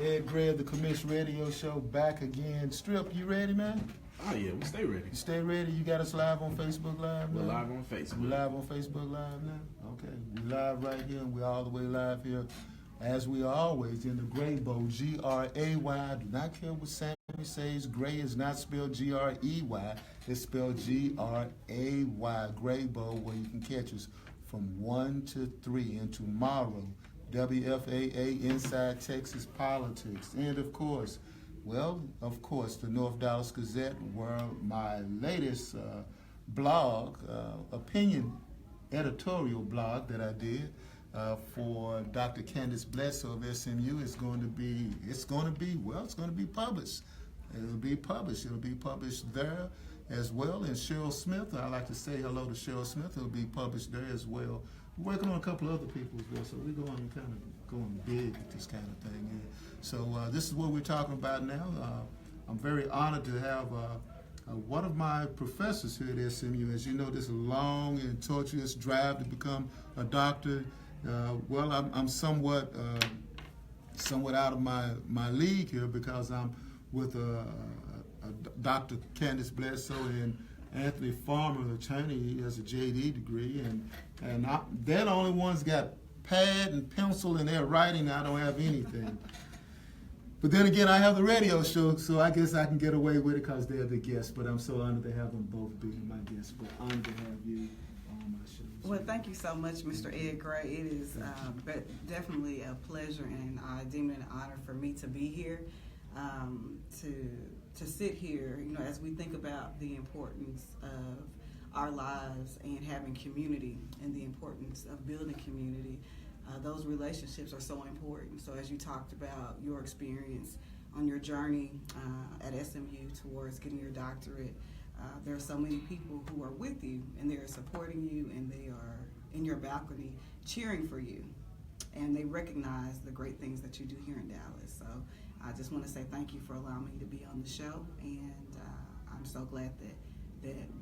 Ed Gray of the Commish Radio Show back again. Strip, you ready, man? Oh yeah, we stay ready. You stay ready? You got us live on Facebook Live now? We're live on Facebook. We're live on Facebook Live now? Okay. We live right here, and we're all the way live here, as we are always, in the Gray Bowl, G-R-A-Y. Do not care what Sammy says. Gray is not spelled G-R-E-Y. It's spelled G-R-A-Y. Gray Bowl, where you can catch us from 1 to 3. And tomorrow, WFAA Inside Texas Politics. And of course, the North Dallas Gazette, where my latest blog, opinion editorial blog that I did for Dr. Candice Bledsoe of SMU is going to be published. It'll be published there as well. And Cheryl Smith, I like to say hello to Cheryl Smith. It'll be published there as well. We're working on a couple other people as well, so we're going big with this kind of thing. Yeah. So this is what we're talking about now. I'm very honored to have one of my professors here at SMU. As you know, this is a long and tortuous drive to become a doctor. I'm somewhat out of my league here because I'm with Dr. Candice Bledsoe and Anthony Farmer, attorney. He has a JD degree, and they're the only ones got pad and pencil and they're writing. I don't have anything. But then again, I have the radio show, so I guess I can get away with it because they're the guests. But I'm so honored to have them both be my guests. But honored to have you on my show. Well, thank you so much, Mr. Ed Gray. It is definitely a pleasure, and I deem it an honor for me to be here, to sit here, as we think about the importance of our lives and having community and the importance of building community. Those relationships are so important. So as you talked about your experience on your journey at SMU towards getting your doctorate, there are so many people who are with you and they are supporting you and they are in your balcony cheering for you. And they recognize the great things that you do here in Dallas. So I just want to say thank you for allowing me to be on the show, and I'm so glad that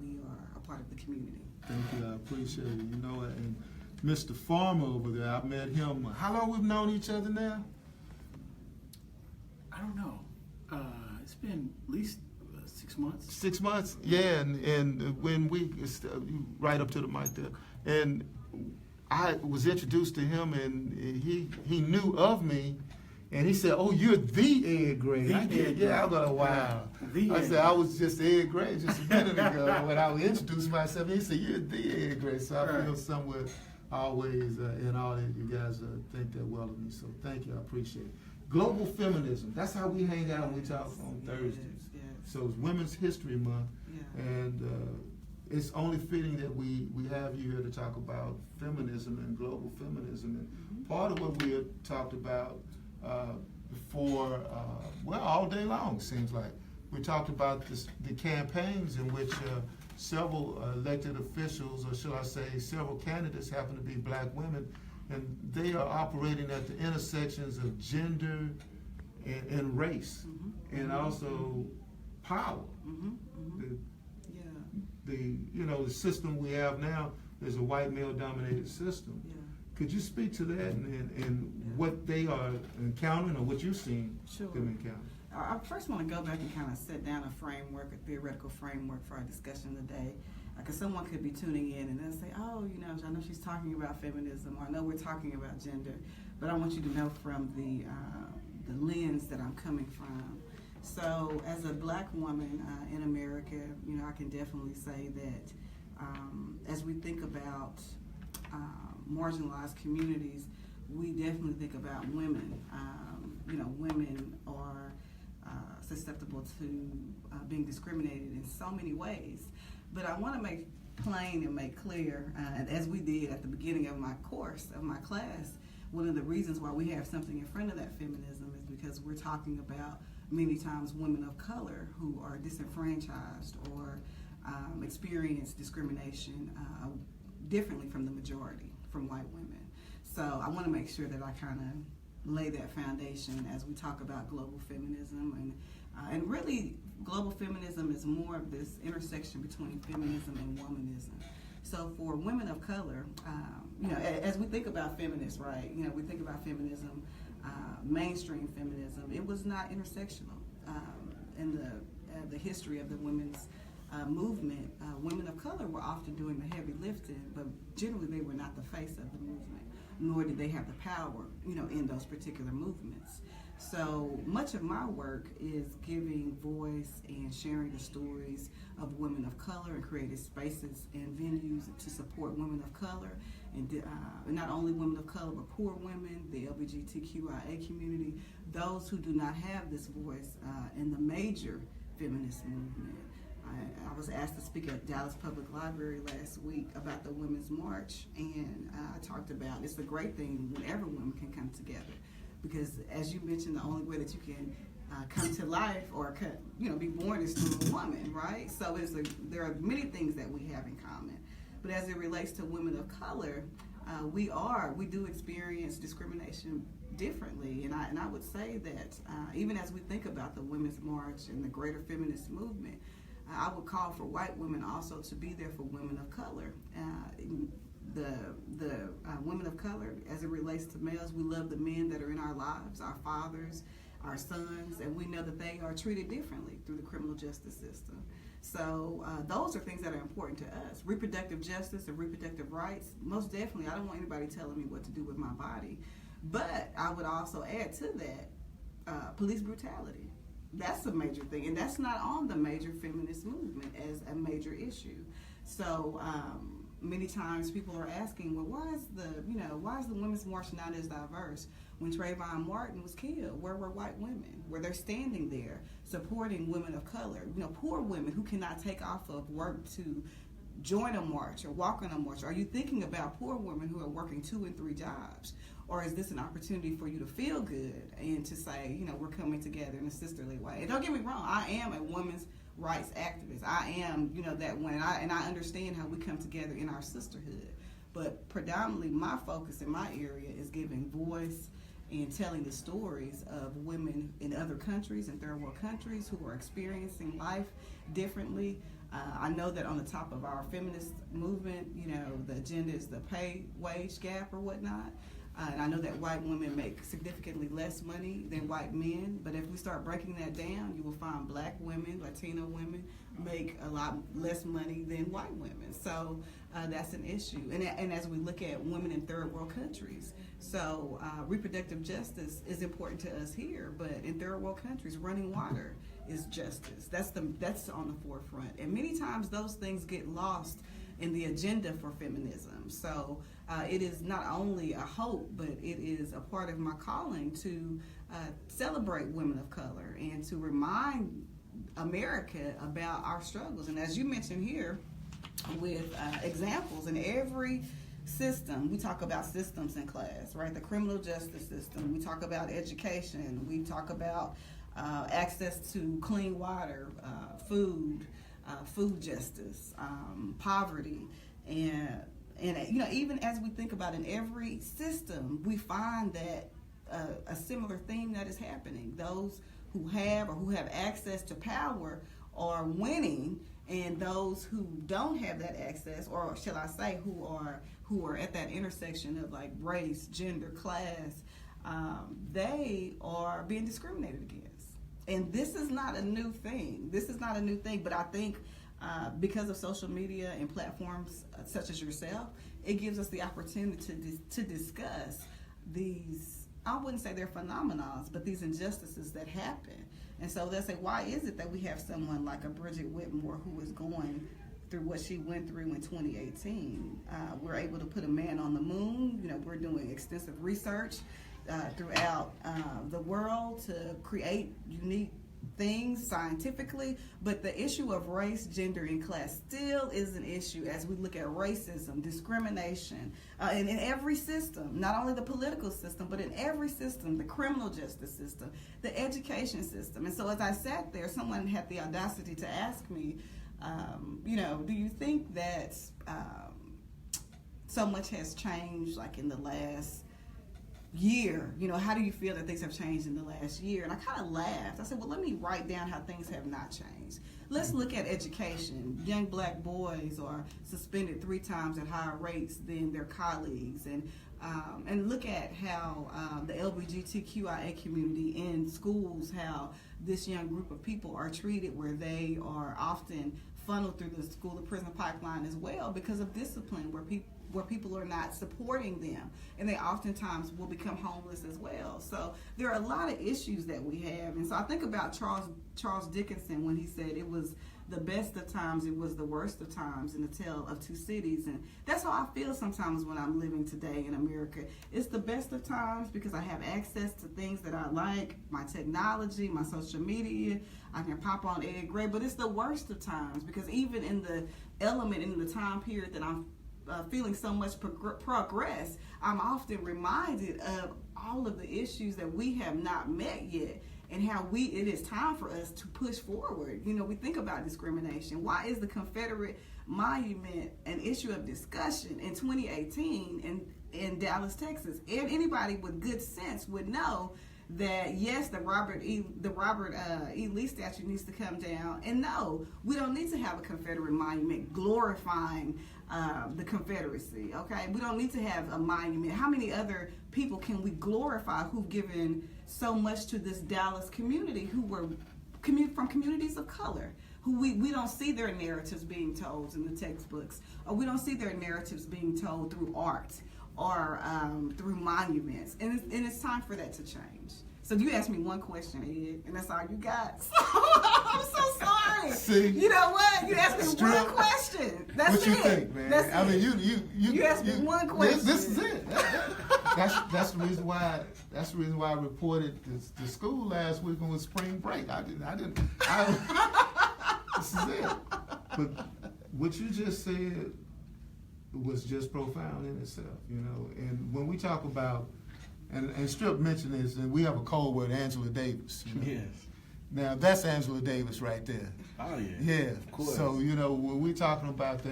we are a part of the community. Thank you, I appreciate it. And Mr. Farmer over there, I met him. How long we've known each other now? I don't know. It's been at least 6 months. 6 months, yeah. And when right up to the mic there, and I was introduced to him, and he knew of me. And he said, "Oh, you're the Ed Gray." I was like, "Wow." I said, "I was just Ed Gray just a minute ago when I introduced myself." He said, "You're the Ed Gray." So I feel somewhere always in all that you guys think that well of me. So thank you, I appreciate it. Global feminism. That's how we hang out when we talk on Thursdays. Yes. So it's Women's History Month, and it's only fitting that we have you here to talk about feminism and global feminism. And part of what we have talked about all day long, seems like. We talked about the campaigns in which several elected officials, or should I say several candidates, happen to be black women, and they are operating at the intersections of gender and race, and also power. The system we have now is a white male-dominated system. Could you speak to that and what they are encountering, or what you've seen them encounter? I first want to go back and kind of set down a theoretical framework for our discussion today. Because someone could be tuning in and they'll say, "Oh, I know she's talking about feminism," or "I know we're talking about gender," but I want you to know from the lens that I'm coming from. So, as a black woman in America, I can definitely say that as we think about marginalized communities, we definitely think about women. Women are susceptible to being discriminated in so many ways. But I want to make plain and make clear, and as we did at the beginning of my course, of my class, one of the reasons why we have something in front of that feminism is because we're talking about many times women of color who are disenfranchised or experience discrimination differently from the majority, from white women. So I want to make sure that I kind of lay that foundation as we talk about global feminism, and really global feminism is more of this intersection between feminism and womanism. So for women of color, as we think about feminists, right? We think about feminism mainstream feminism, it was not intersectional. In the history of the women's movement, women of color were often doing the heavy lifting, but generally they were not the face of the movement, nor did they have the power, in those particular movements. So much of my work is giving voice and sharing the stories of women of color and creating spaces and venues to support women of color, and not only women of color, but poor women, the LGBTQIA community, those who do not have this voice in the major feminist movement. I was asked to speak at Dallas Public Library last week about the Women's March, and I talked about it's a great thing whenever women can come together, because as you mentioned, the only way that you can come to life or be born is through a woman, right? So there are many things that we have in common, but as it relates to women of color, we do experience discrimination differently, and I would say that even as we think about the Women's March and the greater feminist movement, I would call for white women also to be there for women of color. The women of color, as it relates to males, we love the men that are in our lives, our fathers, our sons, and we know that they are treated differently through the criminal justice system. So those are things that are important to us. Reproductive justice and reproductive rights, most definitely. I don't want anybody telling me what to do with my body. But I would also add to that police brutality. That's a major thing, and that's not on the major feminist movement as a major issue. So many times people are asking, well, why is the Women's March not as diverse? When Trayvon Martin was killed, where were white women? Were they standing there supporting women of color? Poor women who cannot take off of work to join a march or walk on a march. Are you thinking about poor women who are working 2 and 3 jobs? Or is this an opportunity for you to feel good and to say, we're coming together in a sisterly way? And don't get me wrong, I am a women's rights activist. I am, that one, and I understand how we come together in our sisterhood. But predominantly my focus in my area is giving voice and telling the stories of women in other countries, in third world countries, who are experiencing life differently. I know that on the top of our feminist movement, the agenda is the pay wage gap or whatnot. And I know that white women make significantly less money than white men, but if we start breaking that down, you will find black women, Latino women make a lot less money than white women. So that's an issue. And as we look at women in third world countries, so reproductive justice is important to us here, but in third world countries, running water is justice. That's on the forefront. And many times those things get lost in the agenda for feminism. So it is not only a hope, but it is a part of my calling to celebrate women of color and to remind America about our struggles. And as you mentioned here, with examples in every system, we talk about systems in class, right? The criminal justice system, we talk about education, we talk about access to clean water, food justice, poverty, and even as we think about in every system, we find that a similar theme that is happening. Those who have access to power are winning, and those who don't have that access, or shall I say, who are at that intersection of like race, gender, class, they are being discriminated against. And this is not a new thing. But I think because of social media and platforms such as yourself, it gives us the opportunity to discuss these, I wouldn't say they're phenomenons, but these injustices that happen. And so they'll say, why is it that we have someone like a Bridget Whitmore who is going through what she went through in 2018? We're able to put a man on the moon. We're doing extensive research throughout the world to create unique things scientifically, but the issue of race, gender, and class still is an issue as we look at racism, discrimination, and in every system, not only the political system, but in every system, the criminal justice system, the education system. And so as I sat there, someone had the audacity to ask me, do you think that so much has changed like in the last year, how do you feel that things have changed in the last year? And I kind of laughed. I said, well, let me write down how things have not changed. Let's look at education. Young black boys are suspended 3 times at higher rates than their colleagues, and look at how the LGBTQIA community in schools, how this young group of people are treated, where they are often funneled through the school to prison pipeline as well because of discipline, where people are not supporting them, and they oftentimes will become homeless as well. So there are a lot of issues that we have, and so I think about Charles Dickinson when he said it was the best of times, it was the worst of times, in the Tale of Two Cities. And that's how I feel sometimes when I'm living today in America. It's the best of times because I have access to things that I like, my technology, my social media. I can pop on Ed Gray, but it's the worst of times because even in the element, in the time period that I'm feeling so much progress, I'm often reminded of all of the issues that we have not met yet, and how it is time for us to push forward. We think about discrimination. Why is the Confederate Monument an issue of discussion in 2018 in Dallas, Texas? And anybody with good sense would know that yes, the Robert E. Lee statue needs to come down, and no, we don't need to have a Confederate monument glorifying the Confederacy. Okay, we don't need to have a monument. How many other people can we glorify who've given so much to this Dallas community, who were from communities of color, who we don't see their narratives being told in the textbooks, or we don't see their narratives being told through art or through monuments, and it's time for that to change. So you asked me one question, Ed, and that's all you got. So, I'm so sorry. See, you know what? You asked me one question. That's what it. you think, man? That's I it. mean, you asked me one question. This is it. That's the reason why. That's the reason why I reported the school last week on spring break. I didn't. This is it. But what you just said was just profound in itself, And when we talk about, and Strip mentioned this, and we have a code word, Angela Davis. Yes. Now that's Angela Davis right there. Oh yeah. Yeah. Of course. So when we're talking about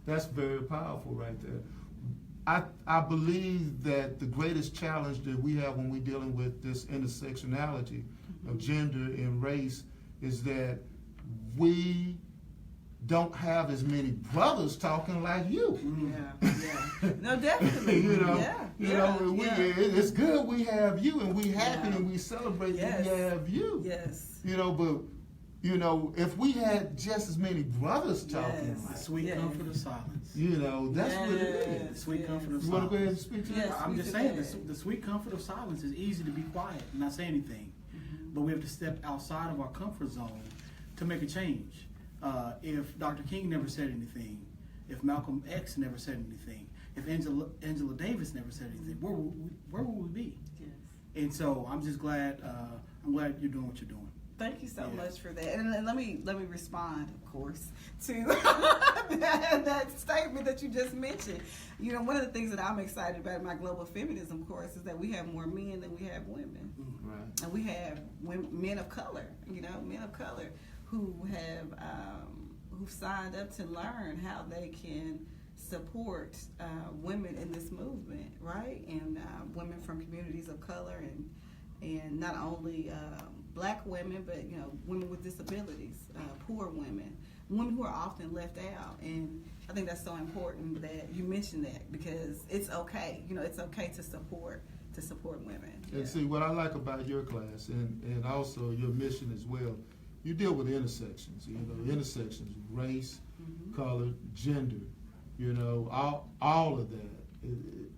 that's very powerful right there. I believe that the greatest challenge that we have when we're dealing with this intersectionality of gender and race is that we don't have as many brothers talking like you. Yeah. No, definitely. It's good we have you, and we happy and we celebrate that we have you. Yes. But if we had just as many brothers talking The like, sweet comfort of silence. that's what it The is. sweet comfort of You want to go ahead and silence. speak to that? I'm just saying, the sweet comfort of silence is easy to be quiet and not say anything. But we have to step outside of our comfort zone to make a change. If Dr. King never said anything, if Malcolm X never said anything, if Angela Davis never said anything, where would we be? Yes. And so I'm just glad. I'm glad you're doing what you're doing. Thank you so much for that. And let me respond, of course, to that statement that you just mentioned. One of the things that I'm excited about in my global feminism course is that we have more men than we have women. Right. And we have men of color, men of color who have who've signed up to learn how they can support women in this movement, right? And women from communities of color, and not only black women, but women with disabilities, poor women who are often left out. And I think that's so important that you mention that, because it's okay. It's okay to support women. And see, what I like about your class and also your mission as well, you deal with intersections, intersections, race, color, gender, all of that.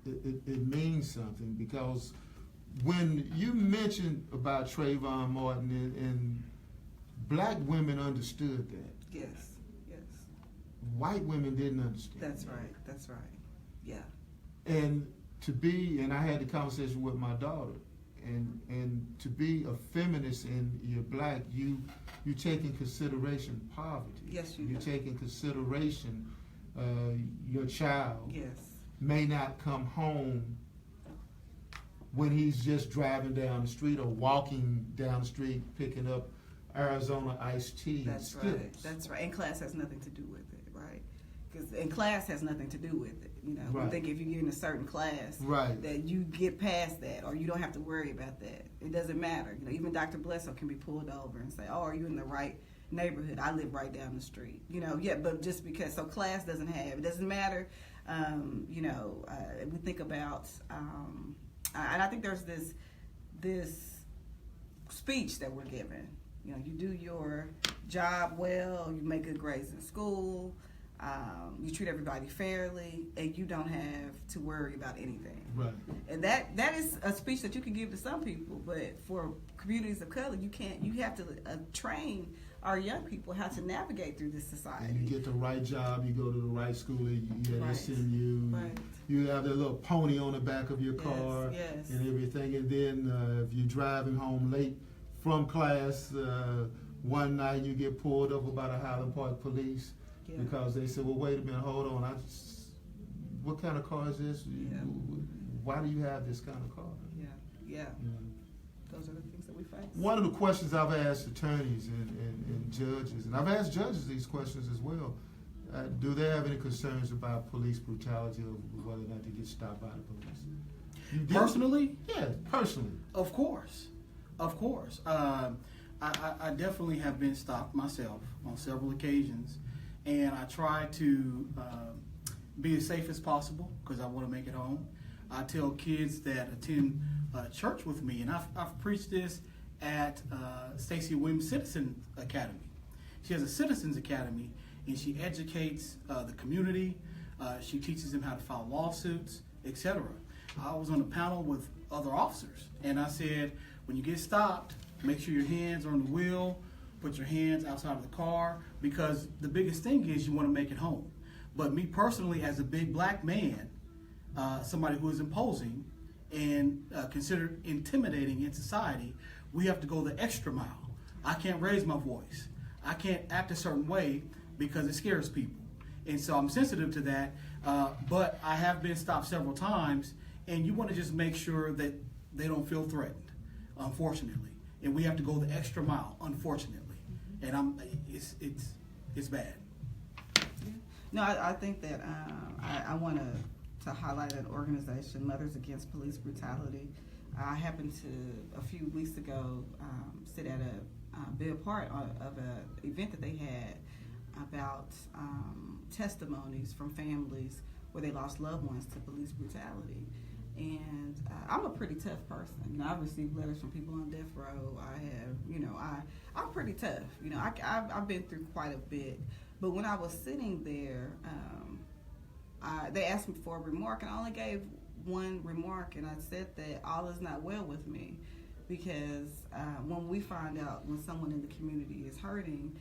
It means something, because when you mentioned about Trayvon Martin, and black women understood that. Yes. White women didn't understand. That's right. Yeah. And I had the conversation with my daughter, and to be a feminist and you're black, you take in consideration poverty. Yes, you You do. take in consideration your child may not come home when he's just driving down the street or walking down the street picking up Arizona iced tea and Skittles. That's right. And class has nothing to do with it, right? and class has nothing to do with it. You know, Right. we think if you get in a certain class, Right. that you get past that, or you don't have to worry about that. It doesn't matter. You know, even Dr. Bledsoe can be pulled over and say, "Oh, are you in the right neighborhood? I live right down the street." You know, yeah, but just because, so class doesn't have, it doesn't matter. You know, we think about, and I think there's this speech that we're given. You know, you do your job well, you make good grades in school, you treat everybody fairly, and you don't have to worry about anything. Right. And that is a speech that you can give to some people, but for communities of color, you can't. You have to train our young people how to navigate through this society. And you get the right job, you go to the right school, you get Right. SMU, Right. you have that little pony on the back of your car yes. and everything. And then if you're driving home late from class, one night you get pulled over by the Highland Park police Yeah. because they said, well, wait a minute, hold on, what kind of car is this? Yeah. Why do you have this kind of car? Yeah, yeah. You know? Those are the things that we face. One of the questions I've asked attorneys and judges, and I've asked judges these questions as well, do they have any concerns about police brutality or whether or not they get stopped by the police? You do? Personally, Yeah, personally. of course. I definitely have been stopped myself on several occasions, and I try to be as safe as possible because I want to make it home. I tell kids that attend church with me, and I've preached this at Stacey Williams Citizen Academy. She has a Citizens Academy, and she educates the community. She teaches them how to file lawsuits, etc. I was on a panel with other officers, and I said, when you get stopped, make sure your hands are on the wheel, put your hands outside of the car, because the biggest thing is you want to make it home. But me personally, as a big black man, somebody who is imposing and considered intimidating in society, we have to go the extra mile. I can't raise my voice. I can't act a certain way because it scares people. And so I'm sensitive to that, but I have been stopped several times, and you want to just make sure that they don't feel threatened, unfortunately. And we have to go the extra mile, unfortunately. And it's bad. No, I think that I want to highlight an organization, Mothers Against Police Brutality. I happened to, a few weeks ago, be a part of an event that they had about testimonies from families where they lost loved ones to police brutality. And I'm a pretty tough person. You know, I've received letters from people on death row. I have, you know, I'm pretty tough. You know, I've been through quite a bit. But when I was sitting there, they asked me for a remark, and I only gave one remark, and I said that all is not well with me, because when we find out when someone in the community is hurting,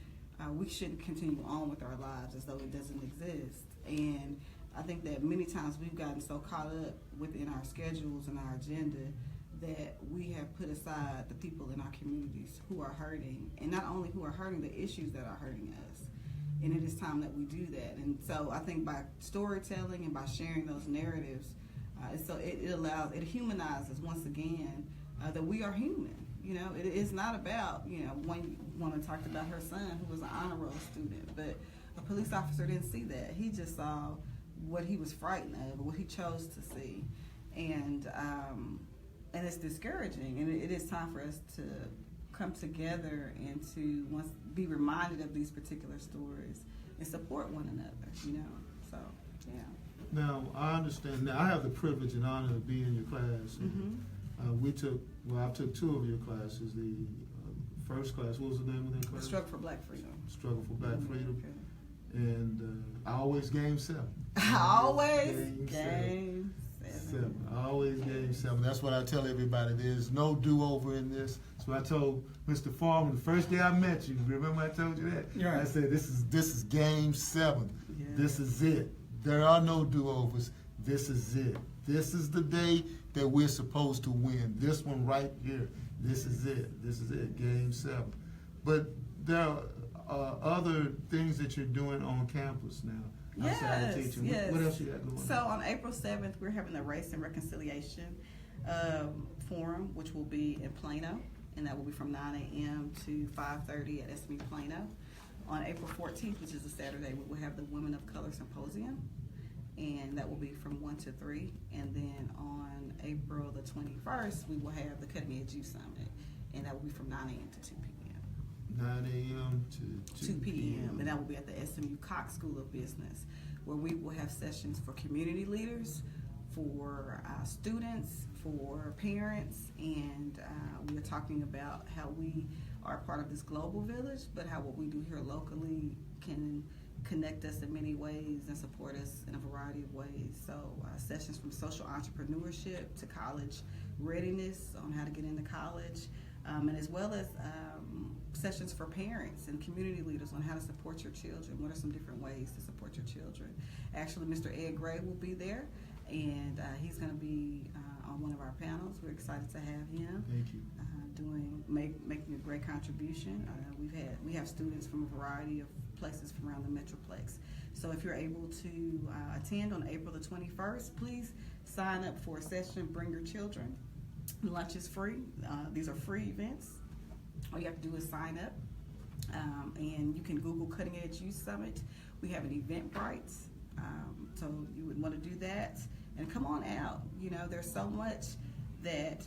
we shouldn't continue on with our lives as though it doesn't exist. And I think that many times we've gotten so caught up within our schedules and our agenda that we have put aside the people in our communities who are hurting, and not only who are hurting, the issues that are hurting us. And it is time that we do that. And so I think by storytelling and by sharing those narratives, it humanizes once again that we are human. You know, it is not about, you know, one woman talked about her son who was an honor roll student, but a police officer didn't see that. He just saw what he was frightened of, what he chose to see, and it's discouraging. And it is time for us to come together and to be reminded of these particular stories and support one another. You know, so yeah. Now, I understand. Now, I have the privilege and honor to be in your class. And, I took two of your classes. The first class, what was the name of that class? Struggle for Black Freedom. Struggle for Black Freedom. Okay. And I always game 7. Always game 7. Always game 7. That's what I tell everybody. There's no do-over in this. That's what I told Mr. Foreman the first day I met you. Remember I told you that? Right. I said, this is game 7. Yeah. This is it. There are no do-overs. This is it. This is the day that we're supposed to win. This one right here. This is it. This is it. Game 7. But there are other things that you're doing on campus now. Outside of teaching. Yes. What else you got going on? So on April 7th, we're having the Race and Reconciliation Forum, which will be in Plano, and that will be from 9 a.m. to 5:30 at SMU Plano. On April 14th, which is a Saturday, we will have the Women of Color Symposium, and that will be from 1 to 3. And then on April the 21st, we will have the Cutting Edge Youth Summit, and that will be from 9 a.m. to 2 p.m. 9 a.m. to 2 p.m. And that will be at the SMU Cox School of Business, where we will have sessions for community leaders, for students, for parents, and we are talking about how we are part of this global village, but how what we do here locally can connect us in many ways and support us in a variety of ways. So sessions from social entrepreneurship to college readiness on how to get into college, and as well as sessions for parents and community leaders on how to support your children. What are some different ways to support your children? Actually, Mr. Ed Gray will be there, and he's going to be on one of our panels. We're excited to have him. Thank you. Making a great contribution. We have students from a variety of places from around the Metroplex. So if you're able to attend on April the 21st, please sign up for a session. Bring your children. Lunch is free. These are free events. All you have to do is sign up, and you can Google Cutting Edge Youth Summit. We have an Eventbrite, so you would want to do that. And come on out. You know, there's so much that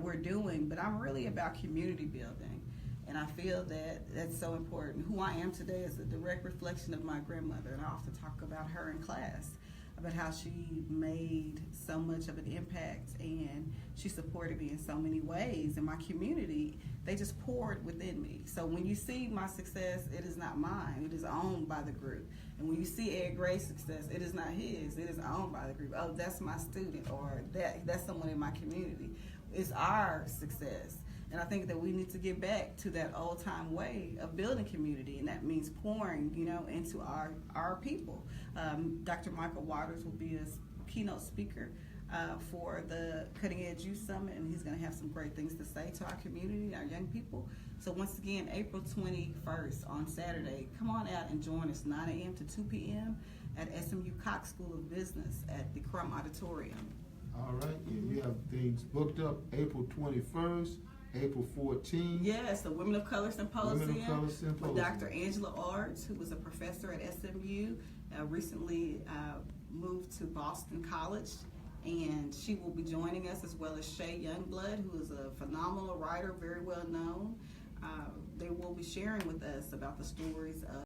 we're doing, but I'm really about community building, and I feel that that's so important. Who I am today is a direct reflection of my grandmother, and I often talk about her in class, about how she made so much of an impact, and she supported me in so many ways. In my community, they just poured within me. So when you see my success, it is not mine. It is owned by the group. And when you see Ed Gray's success, it is not his. It is owned by the group. Oh, that's my student, or that's someone in my community. It's our success. And I think that we need to get back to that old time way of building community, and that means pouring, into our people. Dr. Michael Waters will be a keynote speaker for the Cutting Edge Youth Summit, and he's going to have some great things to say to our community, our young people. So once again, April 21st on Saturday, come on out and join us 9 a.m. to 2 p.m. at SMU Cox School of Business at the Crum Auditorium. All right, and you have things booked up April 21st, April 14th. Yes, the Women of Color Symposium, Women of Color Symposium. with Dr. Angela Ards, who was a professor at SMU, recently moved to Boston College, and she will be joining us, as well as Shay Youngblood, who is a phenomenal writer, very well known. They will be sharing with us about the stories of